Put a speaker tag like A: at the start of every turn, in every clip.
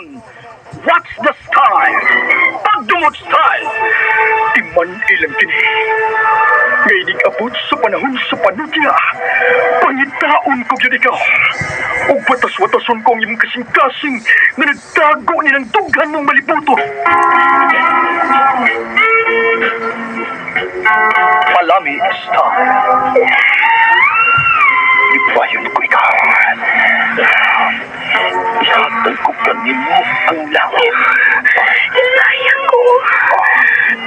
A: What's the style? Pagdumot style! Timan ilang kini. Ngayon abot sa panahon sa panudya. Pangitaon ko yun ikaw. O batas-watason ko ang iyong kasing-kasing na nagtago nilang dughan mong malibuto. Palami style. Ibayon ko ikaw. Ihatay ko kanimo ang langit.
B: Sayang ko.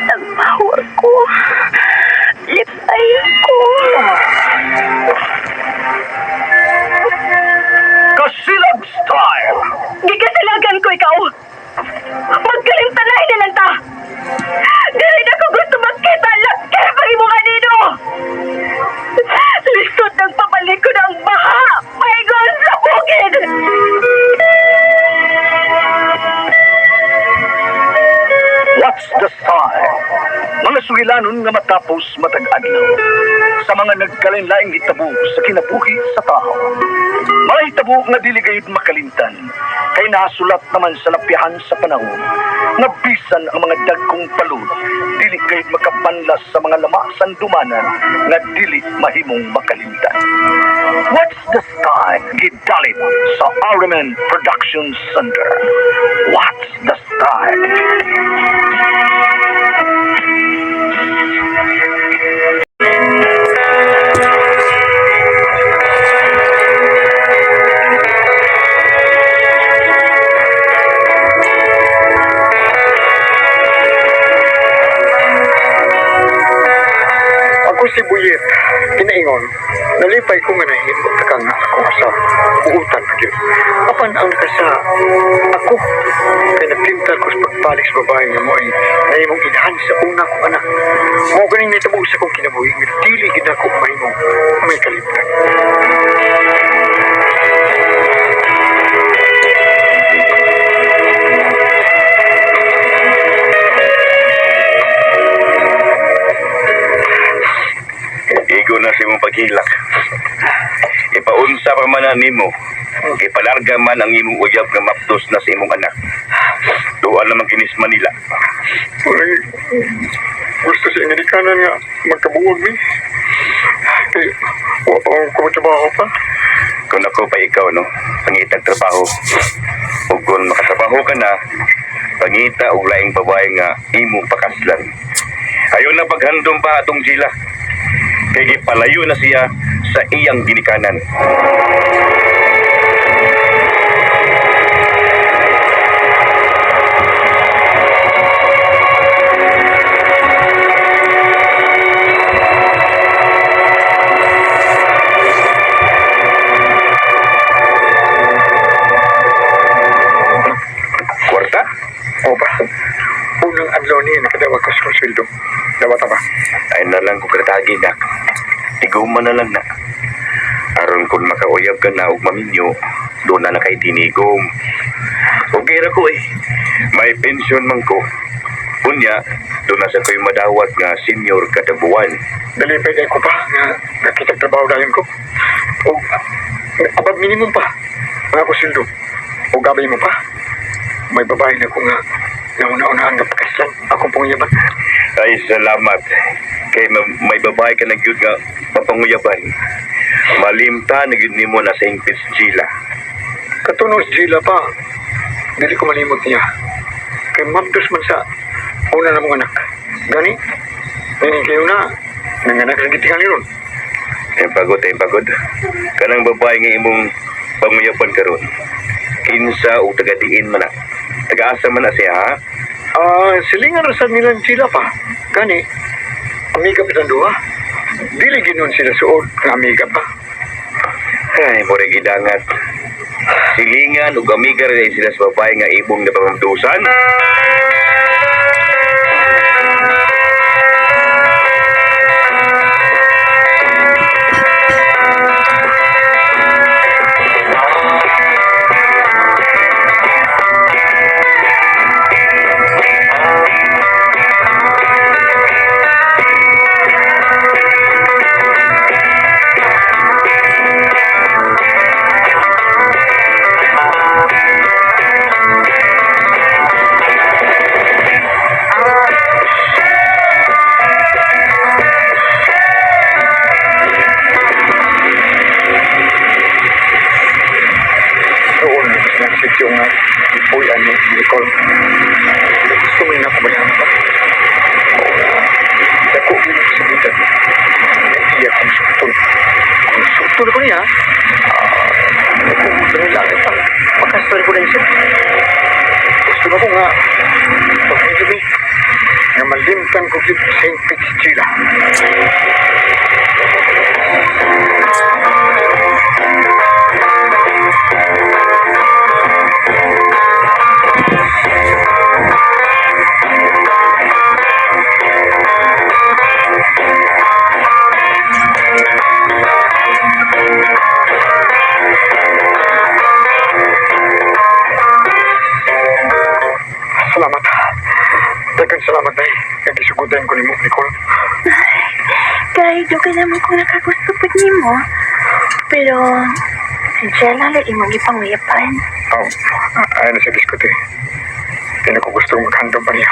B: Nagmahal ko. Lipay ko.
A: Kasilag style.
B: Gikasilagan ko ikaw. Magkalimtanahin na lang ta. Dili na ko gusto magkita lang kaya pag mo kanino. Lisod nagpabalik ko ng baha. Paigon sa bukid.
A: What's the style? Mga suhilanon nga matapos matag-adlaw sa mga nagkalinlaing hitabo sa kinabuhi sa tao. Mga hitabo nga dili gayud makalimtan kay nasulat naman sa lapihan sa panahon nga bisan ang mga dagkong palud dili gayud makabanlas sa mga lamasan dumanan nga dili mahimong makalimtan. What's the style? Gidalit sa Ariman Production Center. What's the style?
C: Si Buyet, kinaingon, nalipay ko nga nahimo takang nga ako sa buutan na yun. Apan ang nakasa, ako, kaya naglimtar ko sa pagbalik sa babae nga mo ay nahimong inahan sa una kong anak. Mo ganing nitabo sa kong kinabuhi, nagtili gina ko mahimong may kalimtan.
D: Igo na sa imong paghilak. Ipaunsa pa man ang nimo. Ipalarga man ang imong uyab nga maptos na sa imong anak. Duan naman kinis Manila.
C: Gusto sa inginikanan nga magkabuwag ni. Huwag pa akong kumatrabaho pa.
D: Kung ako pa ikaw, no, pangitag trabaho. Ug kung makatrabaho ka na, pangita og laing babae nga imong pakaslan. Ayaw na paghandom pa atong sila. Kaya gipalayo na siya sa iyang ginikanan. Kwarta?
C: O ba? Unang adlaw niya nakadawag ka sa sweldo. Dawat ba?
D: Ay na lang kung katagi na. Tiguman na lang na. Aron kung makauyab ka na og maminyo, doon na kay tinigom. Okay ra ko eh. May pensyon man ko. Unya, doon na sa ko'y madawat nga senior kada buwan.
C: Dalipay day ko pa nga nakitag trabaho dahil ko. O abag minimum pa. Mga ko sweldo. O gabay mo pa. May babae na ko nga nauna-unaan nga pakaslan. Akong panguyaban.
D: Ay, salamat. Kay may babae ka na gyud nga papanguyaban. Malimta na gyud nimo na sa Ingpis Gila.
C: Katunos Gila pa. Dili ko malimot niya. Kay mabdos man sa una na mong anak. Gani? Ngayon kayo na. Nanganak sa gitingan ron.
D: Tayong pagod. Kanang babae nga imong panguyaban karon. Kinsa o tagadiin man na. Taga-asa man na siya, ha?
C: Silingan rasad nilang sila pa. Gani, amiga pa sa duha. Dili ginon sila suod ng amiga pa.
D: Ay, mura gidangat. Silingan o amiga rin sila sa babae nga ibong na pamamdusan.
C: Uy, ano, Nicole. Gusto mo na ako ba yan ba? Ako, yun ang sabitan. Iya kung sutol. Kung sutol ko niya, ako gusto nila lang. Pagkasal ko na isip. Gusto na ko nga, pag-ibig, nga malimtan ko yung St. Fitzgerald. Salamat. Dagan salamat na eh. Nagisugutan ko ni mo, Nicole.
B: Kay, doon naman kung nakagusto po niyo mo. Pero, si Jella lang imong ipanguyapan.
C: Oh, ayaw na sa diskute. Hindi ko gusto maghandong pa niya.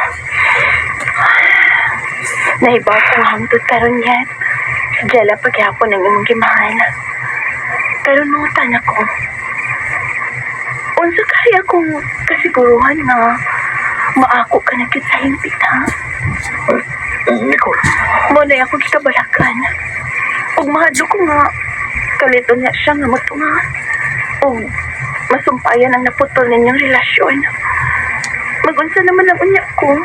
B: Naibaw kong hangtod karon yan. Si Jella paghapon ang imong gimahal. Pero nutan ako. Unsa kaya kung kasiguruhan na maako ka na sa himpit, ha?
C: Nicole,
B: Muna ako gikabalakan. Ug mahadlo ko nga kalito niya siya nga magtunga. Ug masumpayan ang naputol ninyong relasyon. Magunsa naman ang unya ko.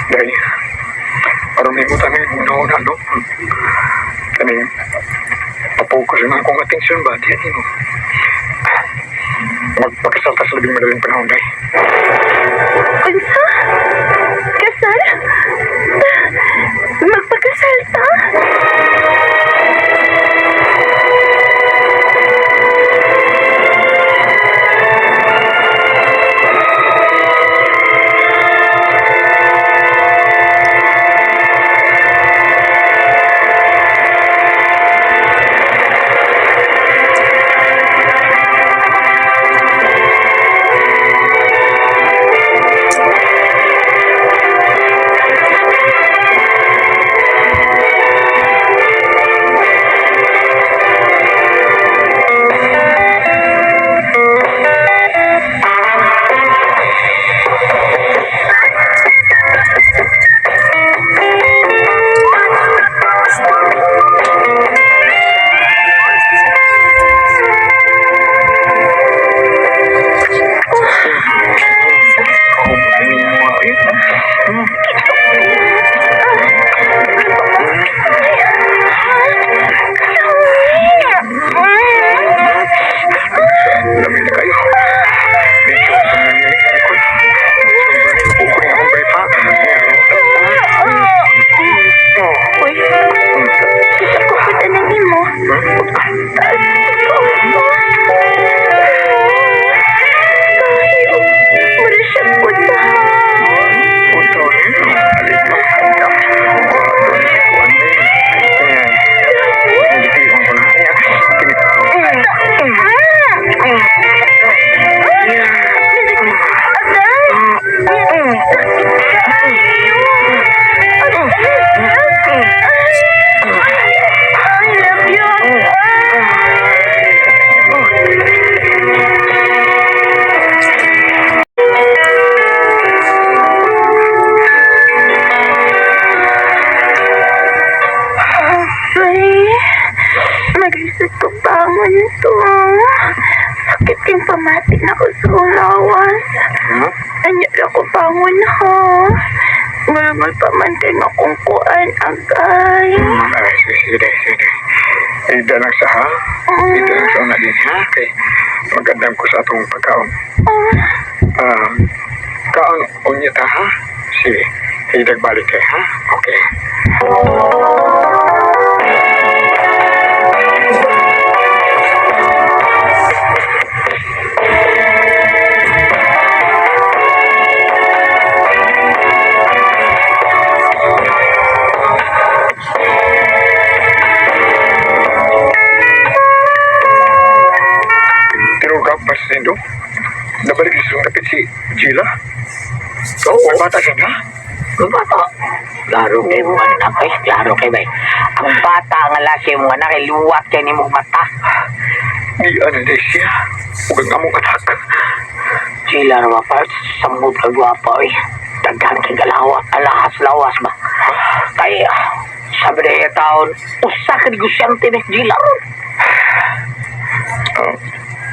C: dahil parang may utang na yung una, no? Kaming papokus na akong atensyon ba? Diyan mo. Magpakasal sa labing madaling panahon, dahil.
B: Unsa? Kasal? Magpakasal ta?
C: Lamig na kayo. Medyo sa mga niya, Nicole. Kukunin akong brief, ha?
B: Uy, kita ko kita na nimo. Taas ko. Tayo, mura siya po ta.
C: Punto rin. Alit mo. Hindi kayo ang wala.
B: I love you. Ay, mag-isip ko bangon to. Sakit yung pamati na ko sa ulawas. Anya na ko bangon ha. Ngayon pa man din akong kuan agay.
C: Ay, sige. Ida lang sa ha. Ida lang sa una din, ha? Kay magandang ko sa atong pagkaon. Kaon unya ta, ha? Sige. Hidag balik kay, ha? Okay. Tinugap pa sa Indo. Nabalik isang napit si Gila. Oo. Bata siya na.
E: Bata. Klaro kay mo anak ay klaro kay bay. Ang bata nga laki mo anak ay luwat kay nimo mata.
C: Di ano na siya. Huwag ang among anak.
E: Sila naman pa, samod ka gwapa eh. Daghan kay galawa, alahas lawas ba? Kaya, sabi na yung taon, usa ka negosyante ni Gila.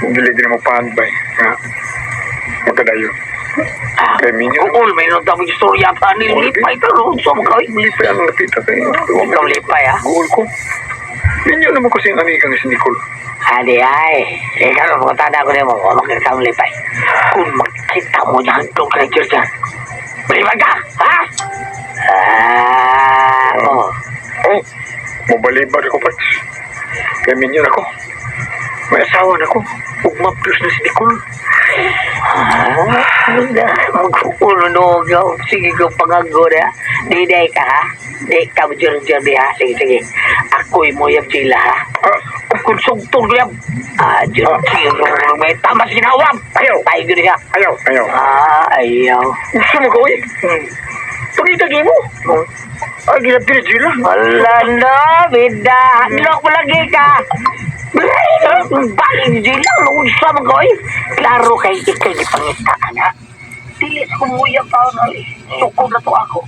C: Dili din mo paanbay. Nga. Magkadayo. Kay minyo.
E: Kukul, may nung daming istorya pa nilipay ka ron. So, magkawin.
C: Lipay ang nakita kayo.
E: Ikaw lipay ah.
C: Guol ko. Minyo naman ko siyang anigang si Nicole.
E: Adi ay, ikaw na mga tanda ko na mo, makita mo lipay. Kung makita mo niya hantong creature dyan, malipay ka, ha? Oh.
C: Oh, mabalibad ako, Pats. Kay minyo na ko. May asawa na ko. Ugmaplos na si Nicole.
E: Mag-uno ka. Sige ko pangago na. Di ka ha. Di ka bujur-jur di ha. Sige. Ako'y mo yung chila ha. Kung sugtong ko yan. Jur-jiro. May tama sinawam.
C: Ayaw.
E: Tayo gini ha.
C: Ayaw.
E: Ayaw.
C: Gusto mo gawin? Pagitagi mo. Ay, ginapinadila.
E: Wala na. Bida. Hadlok mo lagi ka. Balik sila. Sa mga koy. Klaro kay ikaw di pangita ka na. Dili ko muya pa na. Sukod na to ako.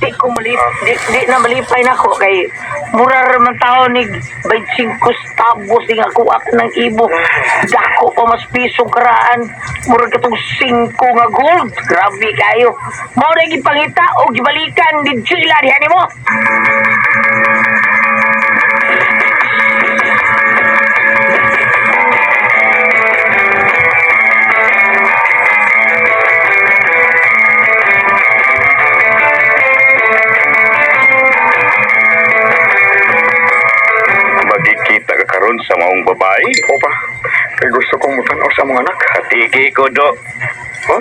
E: Di ko di na malipay na ako kay mura raman tao ni 25 tabos di nga kuha ka ng ibo. Dako pa mas pisong karaan. Mura ka tong 5 nga gold. Grabe kayo. Mao na gipangita o gibalikan di sila dihan mo.
D: Karon sa maong babae.
C: O pa, kay gusto kong mutanaw sa mga anak.
D: Katiki ko, do.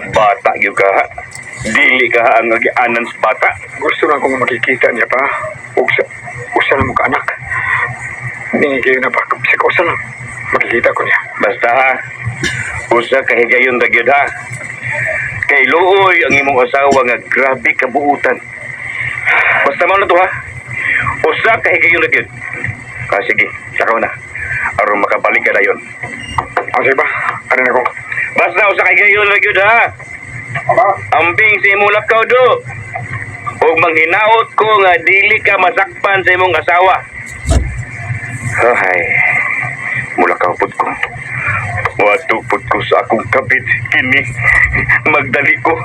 D: Bata yung ka. Dili ka ang agianan sa bata.
C: Gusto lang kong makikita niya pa. Usa na mo ka anak. Ningi kayo na pa. Usa lang. Makikita ko niya.
D: Basta ha. Usa kahigayon na gyud ha. Kay luoy ang imong asawa nga grabe kabuutan. Basta mo na to ha. Usa kahigayon na gyud. Sige, sakaw na. Aron makabalik ka na yun.
C: Sige ba? Ano na ko?
D: Basta usa kahigayon na gyud ha. Ambing sa imong lakaw do. Ug manghinaot ko nga dili ka masakpan sa imong asawa. Ay, mula ka pud ko. Watupod ko sa akong kabit kini. Magdali ko.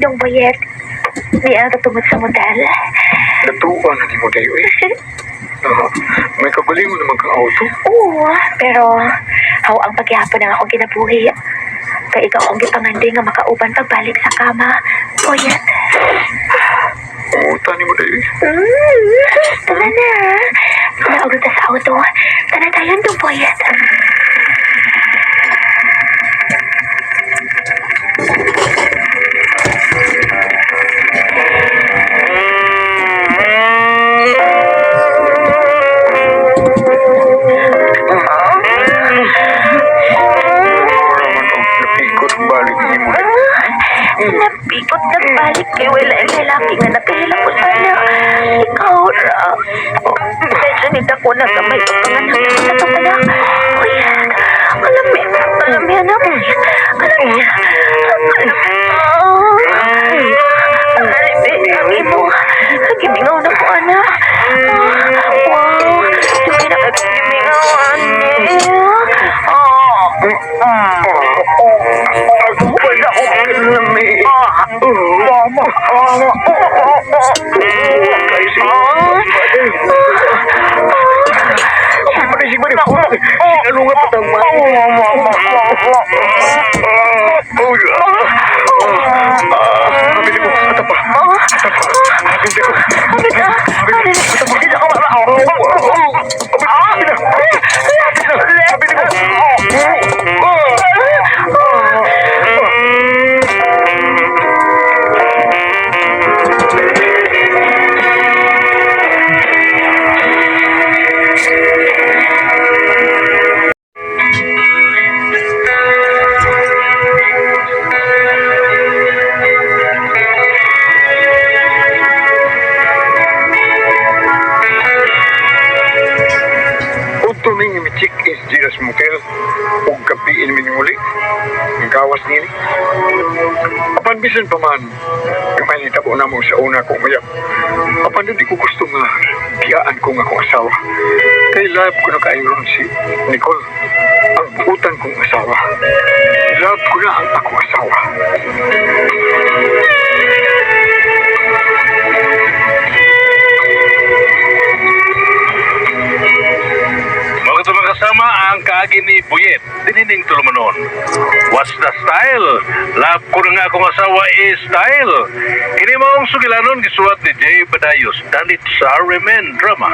B: Dong bayet. Di ang tatungod sa modal.
C: Natuwa na ni mo dayo eh. May kabaling mo naman kang auto.
B: Oo, pero haw ang paghihapon ng akong kinabuhi. Kaya ikaw akong gipangandi nga makauban pagbalik sa kama. Bayet.
C: Umuta ni mo dayo eh.
B: Tala na. Naugod na sa auto. Tanatayan dong bayet. Napikot na balik kay wala ang lalaki nga napihila ko sana. Ikaw ra. Kaya nita ko na gamay ko panganak sa ito pala. Uy, alami anak. Alami. Ang imo. Gimingaw na ko anak. Wow. Yung pinaka-gimingaw
C: sila sa motel o gabiin minuli. Ang gawas nili. Apan bisan pa man, may nitabo na mo sa una kong mayap. Apan hindi ko gusto nga giyaan ko nga akong asawa. Kay love ko na kaayron si Nicole, ang buutan kong asawa. Love ko na ang akong asawa.
A: Mga kasama ang kaagi ni Buyet, dinining tulumanon. What's the style? Love ko na nga akong asawa is style. Kini maong sugilanon gisuwat ni Jay Badayos, danit sa Remen Drama.